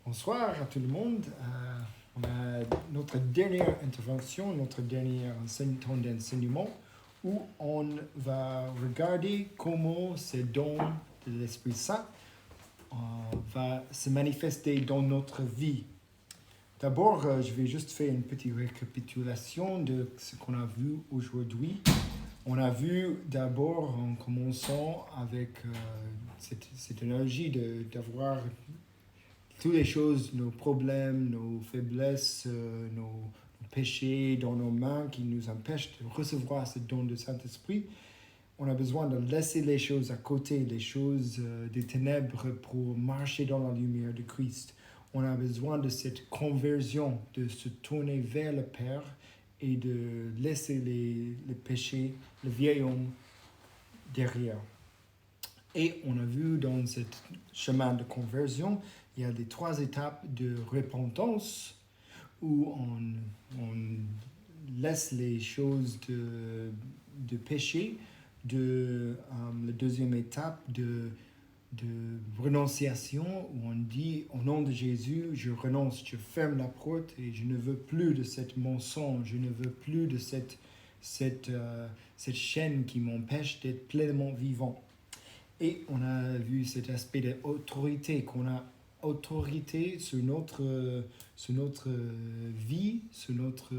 Bonsoir à tout le monde. On a notre dernière intervention, notre dernier temps d'enseignement où on va regarder comment ces dons de l'Esprit Saint va se manifester dans notre vie. D'abord, je vais juste faire une petite récapitulation de ce qu'on a vu aujourd'hui. On a vu d'abord, en commençant avec cette énergie d'avoir toutes les choses, nos problèmes, nos faiblesses, nos péchés dans nos mains qui nous empêchent de recevoir ce don du Saint-Esprit. On a besoin de laisser les choses à côté, les choses des ténèbres pour marcher dans la lumière de Christ. On a besoin de cette conversion, de se tourner vers le Père et de laisser les péchés, le vieil homme derrière. Et on a vu dans ce chemin de conversion, il y a les 3 étapes de repentance où on laisse les choses de péché. La deuxième étape de renonciation où on dit au nom de Jésus, je renonce, je ferme la porte et je ne veux plus de cette mensonge, je ne veux plus de cette chaîne qui m'empêche d'être pleinement vivant. Et on a vu cet aspect d'autorité, qu'on a autorité sur notre vie, sur notre...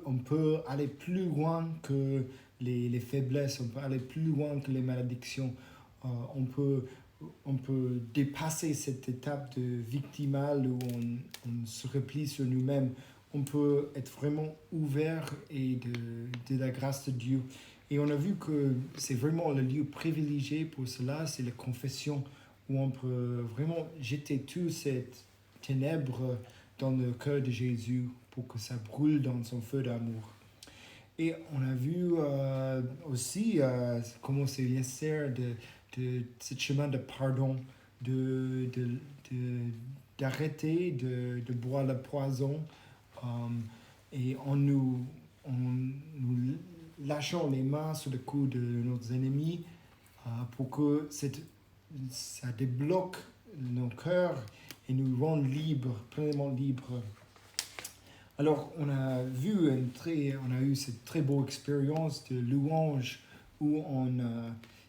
On peut aller plus loin que les faiblesses, on peut aller plus loin que les malédictions. On peut dépasser cette étape de victimale où on se replie sur nous-mêmes. On peut être vraiment ouvert et de la grâce de Dieu. Et on a vu que c'est vraiment le lieu privilégié pour cela, c'est la confession, où on peut vraiment jeter toutes ces ténèbres dans le cœur de Jésus pour que ça brûle dans son feu d'amour. Et on a vu aussi comment c'est nécessaire de ce chemin de pardon, d'arrêter de boire le poison et en nous lâchant les mains sur le cou de nos ennemis pour que ça débloque nos cœurs et nous rende libres, pleinement libres. Alors, on a eu cette très beau expérience de louange où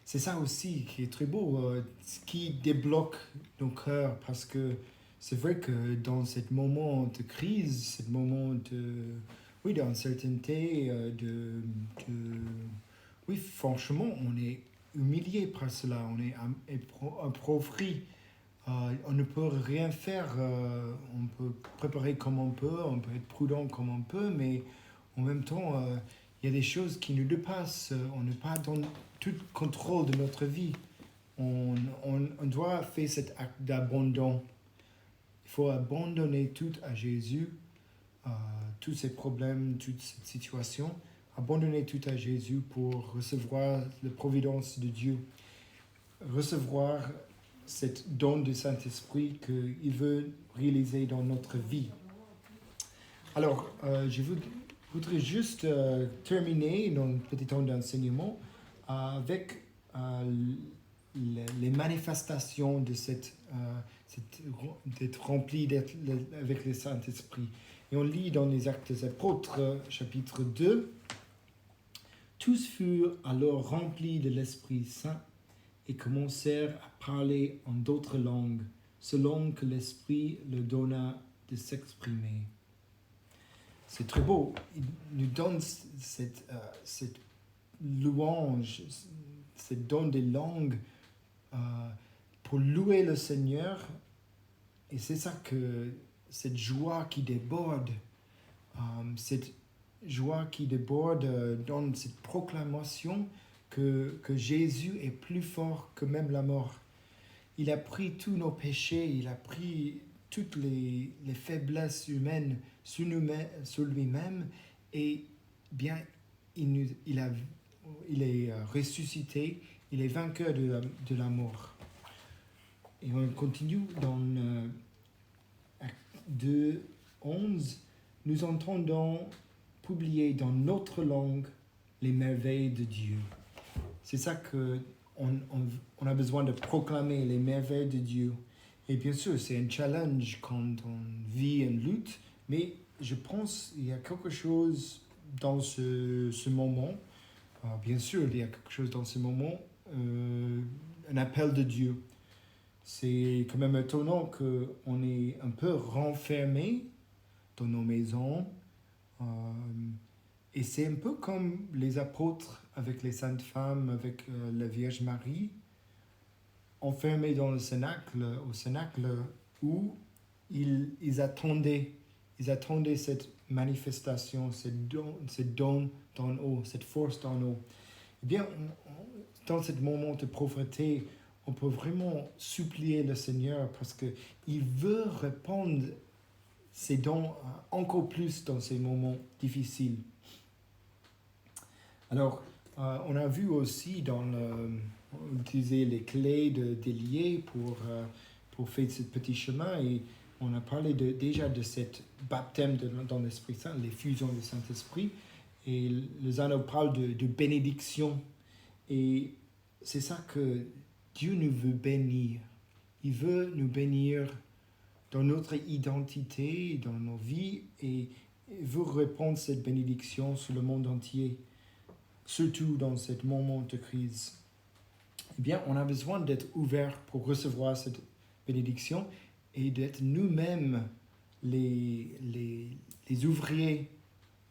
c'est ça aussi qui est très beau, ce qui débloque nos cœurs, parce que c'est vrai que dans ce moment de crise, ce moment d'incertitude, oui, franchement, on est humilié par cela, on est appauvri. On ne peut rien faire, on peut préparer comme on peut être prudent comme on peut, mais en même temps, il y a des choses qui nous dépassent, on n'est pas dans tout contrôle de notre vie. On doit faire cet acte d'abandon. Il faut abandonner tout à Jésus, tous ces problèmes, toute cette situation, abandonner tout à Jésus pour recevoir la providence de Dieu, recevoir cet don du Saint-Esprit qu'il veut réaliser dans notre vie. Alors, je voudrais juste terminer notre petit temps d'enseignement avec les manifestations de d'être rempli avec le Saint-Esprit. Et on lit dans les Actes des Apôtres, chapitre 2, « Tous furent alors remplis de l'Esprit Saint et commencèrent à parler en d'autres langues, selon que l'Esprit leur donna de s'exprimer. » C'est très beau. Il nous donne cette louange, ce don des langues pour louer le Seigneur. Et c'est ça que cette joie qui déborde, cette joie qui déborde dans cette proclamation que Jésus est plus fort que même la mort. Il a pris tous nos péchés, il a pris toutes les faiblesses humaines sur lui-même et bien il est ressuscité, il est vainqueur de la mort. Et on continue dans Acte 2, 11. Nous entendons publier dans notre langue les merveilles de Dieu. C'est ça qu'on a besoin de proclamer, les merveilles de Dieu. Et bien sûr, c'est un challenge quand on vit une lutte, mais je pense qu'il y a quelque chose dans ce moment. Bien sûr, il y a quelque chose dans ce moment, un appel de Dieu. C'est quand même étonnant qu'on est un peu renfermé dans nos maisons. euh, et c'est un peu comme les apôtres avec les saintes femmes, avec la Vierge Marie, enfermés dans le cénacle, au cénacle où ils attendaient cette manifestation, cette don d'en haut, cette force d'en haut. Eh bien, dans ce moment de pauvreté, on peut vraiment supplier le Seigneur parce qu'il veut répondre ses dons encore plus dans ces moments difficiles. Alors, on a vu aussi utiliser les clés d'Élie pour faire ce petit chemin et on a parlé déjà de cet baptême dans l'Esprit Saint, l'effusion du Saint-Esprit. Et les anneaux parlent de bénédiction. Et c'est ça que Dieu nous veut bénir. Il veut nous bénir dans notre identité, dans nos vies, et il veut répandre cette bénédiction sur le monde entier, surtout dans ce moment de crise. Eh bien, on a besoin d'être ouvert pour recevoir cette bénédiction et d'être nous-mêmes les ouvriers,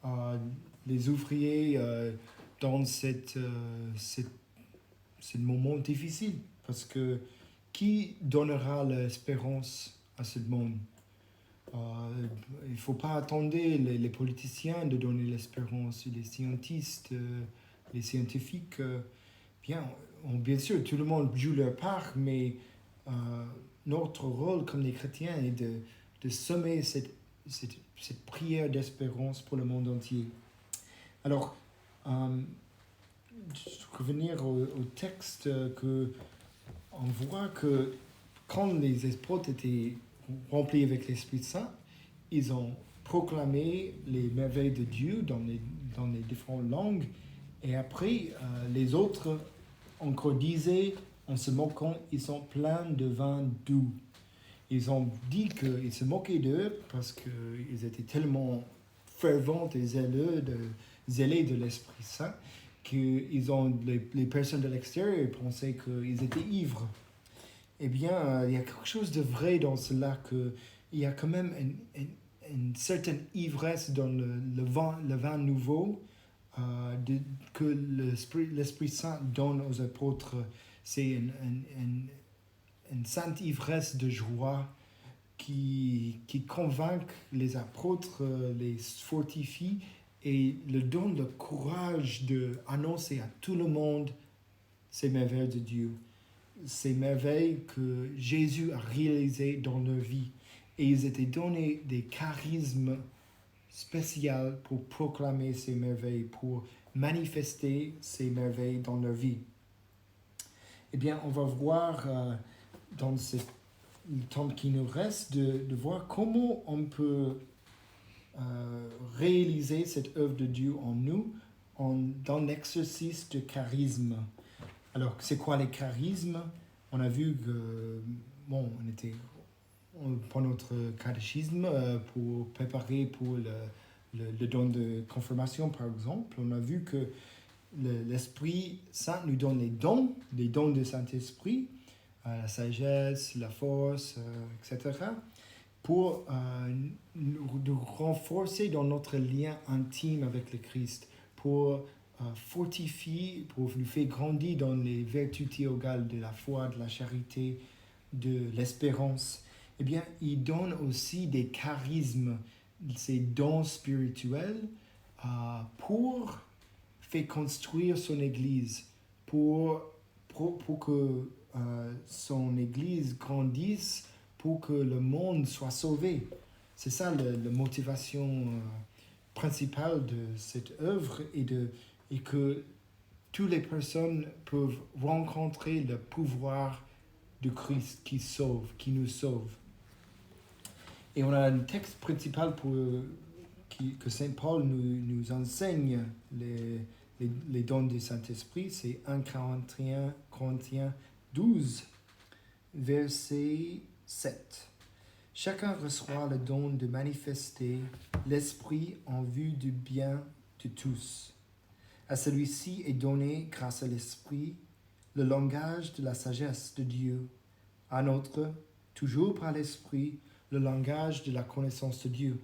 dans ce moment difficile. Parce que qui donnera l'espérance à ce monde? Il ne faut pas attendre les politiciens de donner l'espérance, les scientifiques. Bien sûr, tout le monde joue leur part, mais notre rôle comme des chrétiens est de semer cette prière d'espérance pour le monde entier. Alors, revenir au texte, on voit que quand les apôtres étaient remplis avec l'Esprit Saint, ils ont proclamé les merveilles de Dieu dans les différentes langues. Et après, les autres encore disaient, en se moquant, ils sont pleins de vin doux. Ils ont dit qu'ils se moquaient d'eux parce qu'ils étaient tellement fervents et zélés de l'Esprit Saint que les personnes de l'extérieur pensaient qu'ils étaient ivres. Eh bien, il y a quelque chose de vrai dans cela, qu'il y a quand même une certaine ivresse dans le vin nouveau que l'Esprit Saint donne aux apôtres. C'est une sainte ivresse de joie qui convainc les apôtres, les fortifie et leur donne le courage d'annoncer à tout le monde ces merveilles de Dieu, ces merveilles que Jésus a réalisées dans leur vie. Et ils étaient donnés des charismes spéciaux pour proclamer ces merveilles, pour manifester ces merveilles dans leur vie. Eh bien, on va voir dans le temps qui nous reste de voir comment on peut réaliser cette œuvre de Dieu en nous dans l'exercice de charisme. Alors, c'est quoi les charismes? On a vu que, on était pour notre catéchisme, pour préparer pour le don de confirmation, par exemple, on a vu que l'Esprit Saint nous donne les dons du Saint-Esprit, la sagesse, la force, etc., pour nous renforcer dans notre lien intime avec le Christ, pour fortifier, pour nous faire grandir dans les vertus théologales de la foi, de la charité, de l'espérance. Eh bien, il donne aussi des charismes, ces dons spirituels, pour faire construire son Église, pour que son Église grandisse, pour que le monde soit sauvé. C'est ça la motivation principale de cette œuvre et que toutes les personnes peuvent rencontrer le pouvoir de Christ qui nous sauve. Et on a un texte principal que Saint Paul nous enseigne les dons du Saint-Esprit, c'est 1 Corinthiens 12, verset 7. Chacun reçoit le don de manifester l'Esprit en vue du bien de tous. À celui-ci est donné, grâce à l'Esprit, le langage de la sagesse de Dieu. À un autre, toujours par l'Esprit, le langage de la connaissance de Dieu.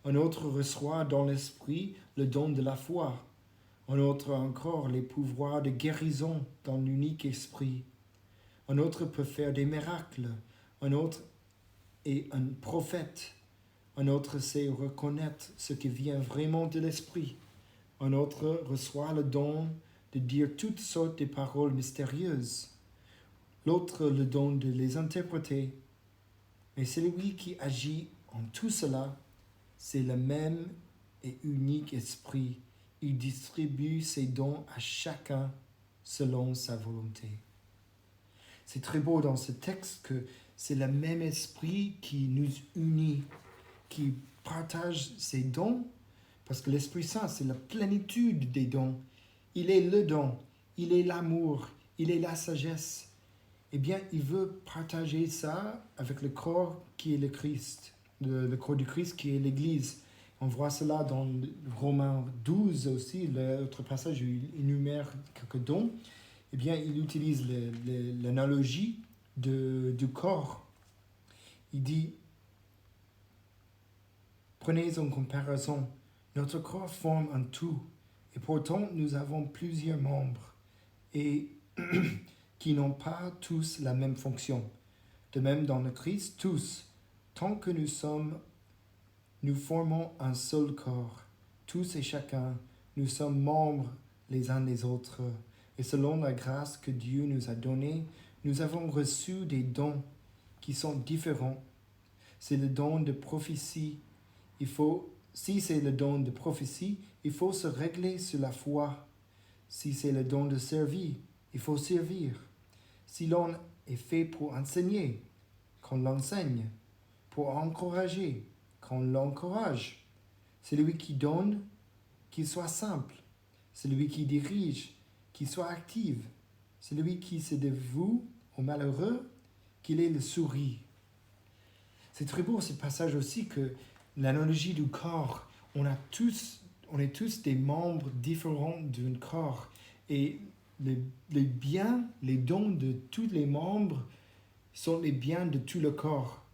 Un autre reçoit dans l'Esprit le don de la foi. Un autre encore les pouvoirs de guérison dans l'unique Esprit. Un autre peut faire des miracles. Un autre est un prophète. Un autre sait reconnaître ce qui vient vraiment de l'Esprit. Un autre reçoit le don de dire toutes sortes de paroles mystérieuses. L'autre le don de les interpréter. Mais celui qui agit en tout cela, c'est le même et unique Esprit. Il distribue ses dons à chacun selon sa volonté. C'est très beau dans ce texte que c'est le même Esprit qui nous unit, qui partage ses dons, parce que l'Esprit Saint, c'est la plénitude des dons. Il est le don, il est l'amour, il est la sagesse. Eh bien, il veut partager ça avec le corps qui est le Christ, le corps du Christ qui est l'Église. On voit cela dans Romains 12 aussi, l'autre passage où il énumère quelques dons. Eh bien, il utilise l'analogie du corps. Il dit, prenez en comparaison, notre corps forme un tout, et pourtant nous avons plusieurs membres, et qui n'ont pas tous la même fonction. De même dans le Christ, tous, tant que nous formons un seul corps, tous et chacun, nous sommes membres les uns des autres. Et selon la grâce que Dieu nous a donnée, nous avons reçu des dons qui sont différents. C'est le don de prophétie. Si c'est le don de prophétie, il faut se régler sur la foi. Si c'est le don de servir, il faut servir. Si l'on est fait pour enseigner, qu'on l'enseigne. Pour encourager, qu'on l'encourage. Celui qui donne, qu'il soit simple. Celui qui dirige, qu'il soit actif. Celui qui se dévoue aux malheureux, qu'il ait le sourire. C'est très beau ce passage aussi que l'analogie du corps, on est tous des membres différents d'un corps. Et les biens, les dons de tous les membres sont les biens de tout le corps.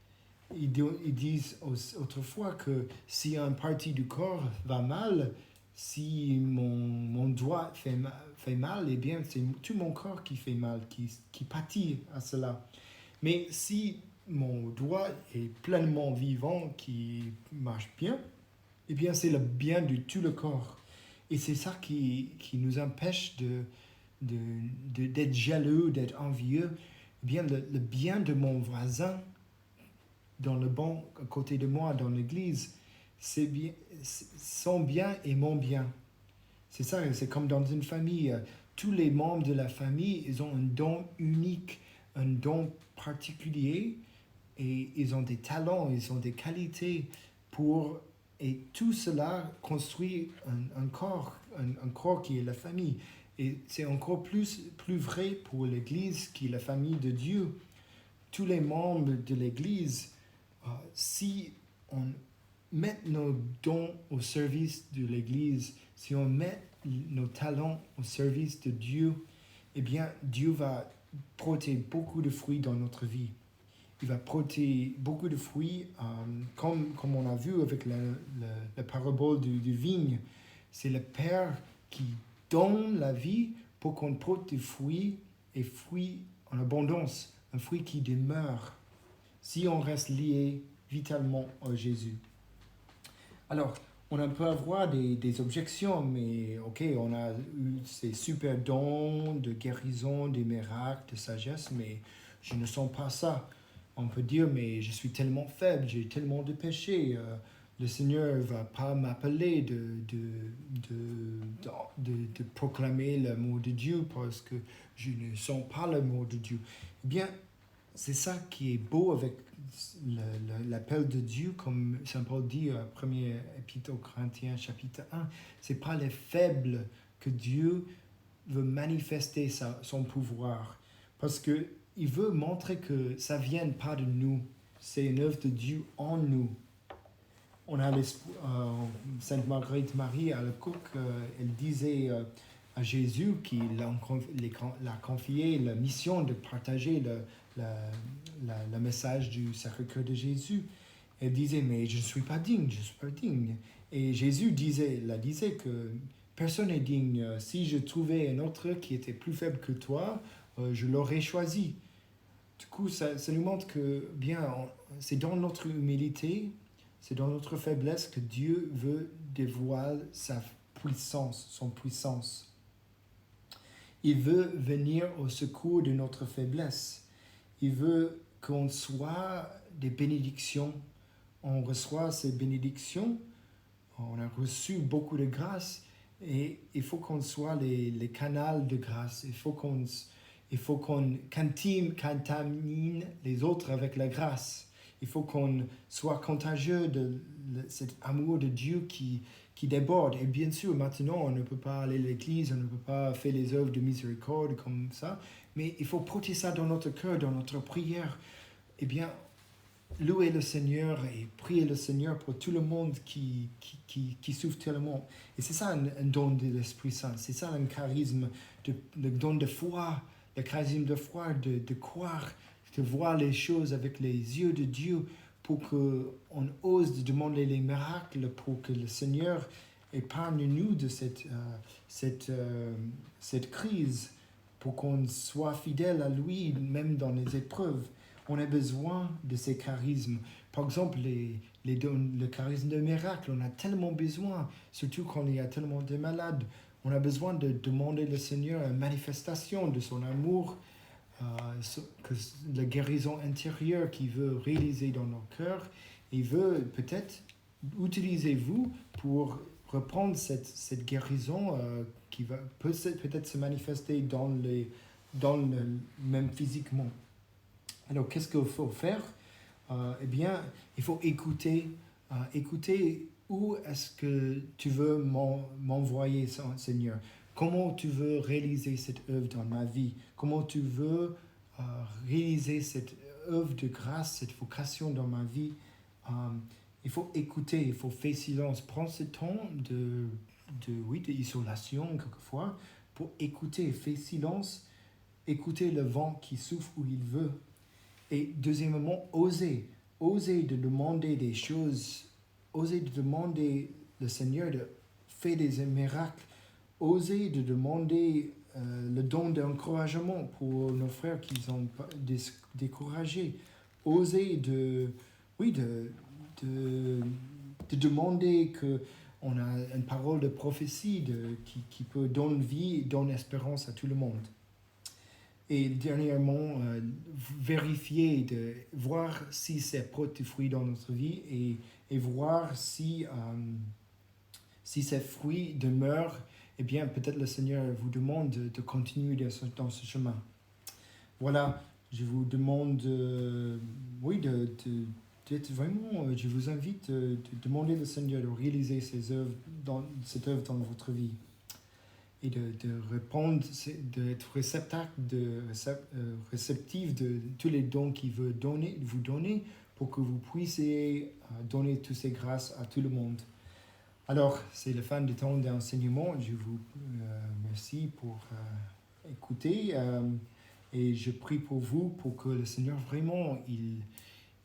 Ils disent autrefois que si une partie du corps va mal, si mon doigt fait mal, eh bien c'est tout mon corps qui fait mal, qui pâtit à cela. Mais si mon doigt est pleinement vivant, qui marche bien, eh bien c'est le bien de tout le corps. Et c'est ça qui nous empêche d'être jaloux, d'être envieux. Eh bien le bien de mon voisin, dans le banc à côté de moi, dans l'église, c'est bien, son bien et mon bien. C'est ça, c'est comme dans une famille. Tous les membres de la famille, ils ont un don unique, un don particulier, et ils ont des talents, ils ont des qualités et tout cela construit un corps qui est la famille. Et c'est encore plus vrai pour l'Église qui est la famille de Dieu. Tous les membres de l'Église, si on met nos dons au service de l'Église, si on met nos talents au service de Dieu, eh bien, Dieu va porter beaucoup de fruits dans notre vie. Il va porter beaucoup de fruits, comme on a vu avec la parabole du vigne. C'est le Père qui donne la vie pour qu'on porte des fruits, et fruits en abondance, un fruit qui demeure, si on reste lié vitalement à Jésus. Alors, on peut avoir des objections, mais ok, on a eu ces super dons de guérison, des miracles, de sagesse, mais je ne sens pas ça. On peut dire, mais je suis tellement faible, j'ai tellement de péchés, le Seigneur ne va pas m'appeler de proclamer le mot de Dieu parce que je ne sens pas le mot de Dieu. Eh bien, c'est ça qui est beau avec l'appel de Dieu, comme Saint Paul dit au premier épître aux Corinthiens, chapitre 1. C'est pas les faibles que Dieu veut manifester son pouvoir. Parce que il veut montrer que ça ne vient pas de nous, c'est une œuvre de Dieu en nous. On a Sainte Marguerite Marie à Alacoque, elle disait à Jésus qu'il l'a confié la mission de partager le message du Sacré-Cœur de Jésus. Elle disait, mais je ne suis pas digne, je ne suis pas digne. Et Jésus disait que personne n'est digne. Si je trouvais un autre qui était plus faible que toi, je l'aurais choisi. Du coup, ça nous montre que, c'est dans notre humilité, c'est dans notre faiblesse que Dieu veut dévoiler sa puissance, son puissance. Il veut venir au secours de notre faiblesse. Il veut qu'on soit des bénédictions. On reçoit ces bénédictions, on a reçu beaucoup de grâce et il faut qu'on soit les canaux de grâce. Il faut qu'on contamine les autres avec la grâce. Il faut qu'on soit contagieux de cet amour de Dieu qui déborde. Et bien sûr, maintenant, on ne peut pas aller à l'église, on ne peut pas faire les œuvres de miséricorde comme ça, mais il faut porter ça dans notre cœur, dans notre prière. Eh bien, louer le Seigneur et prier le Seigneur pour tout le monde qui souffre tellement. Et c'est ça un don de l'Esprit Saint. C'est ça un charisme, le don de foi, le charisme de foi, de croire, de voir les choses avec les yeux de Dieu pour qu'on ose demander les miracles, pour que le Seigneur épargne-nous de cette crise, pour qu'on soit fidèle à lui, même dans les épreuves. On a besoin de ces charismes. Par exemple, le charisme de miracle, on a tellement besoin, surtout quand il y a tellement de malades. On a besoin de demander au Seigneur une manifestation de son amour, la guérison intérieure qu'il veut réaliser dans nos cœurs. Il veut peut-être utiliser vous pour reprendre cette guérison qui va peut-être se manifester même physiquement. Alors, qu'est-ce qu'il faut faire? Eh bien, il faut écouter où est-ce que tu veux m'envoyer, Seigneur. Comment tu veux réaliser cette œuvre dans ma vie? Comment tu veux réaliser cette œuvre de grâce, cette vocation dans ma vie? Il faut écouter, il faut faire silence. Prends ce temps d'isolation quelquefois pour écouter, faire silence, écouter le vent qui souffle où il veut. Et deuxièmement, oser de demander des choses, oser de demander le Seigneur de faire des miracles, oser de demander le don d'encouragement pour nos frères qui sont découragés, oser de demander qu'on a une parole de prophétie qui peut donner vie, donner espérance à tout le monde. Et dernièrement, vérifier, de voir si c'est porte de fruits dans notre vie et voir si ces fruits demeurent. Eh bien, peut-être le Seigneur vous demande de continuer dans ce chemin. Voilà, je vous demande, d'être vraiment, je vous invite de demander au Seigneur de réaliser cette œuvre dans votre vie. Et de répondre, d'être réceptif de tous les dons qu'il veut vous donner pour que vous puissiez donner toutes ces grâces à tout le monde. Alors, c'est la fin du temps d'enseignement. Je vous remercie pour écouter et je prie pour vous pour que le Seigneur vraiment,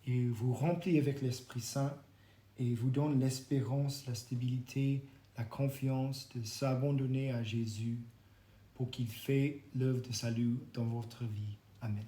il vous remplit avec l'Esprit Saint et vous donne l'espérance, la stabilité, la confiance de s'abandonner à Jésus pour qu'il fait l'œuvre de salut dans votre vie. Amen.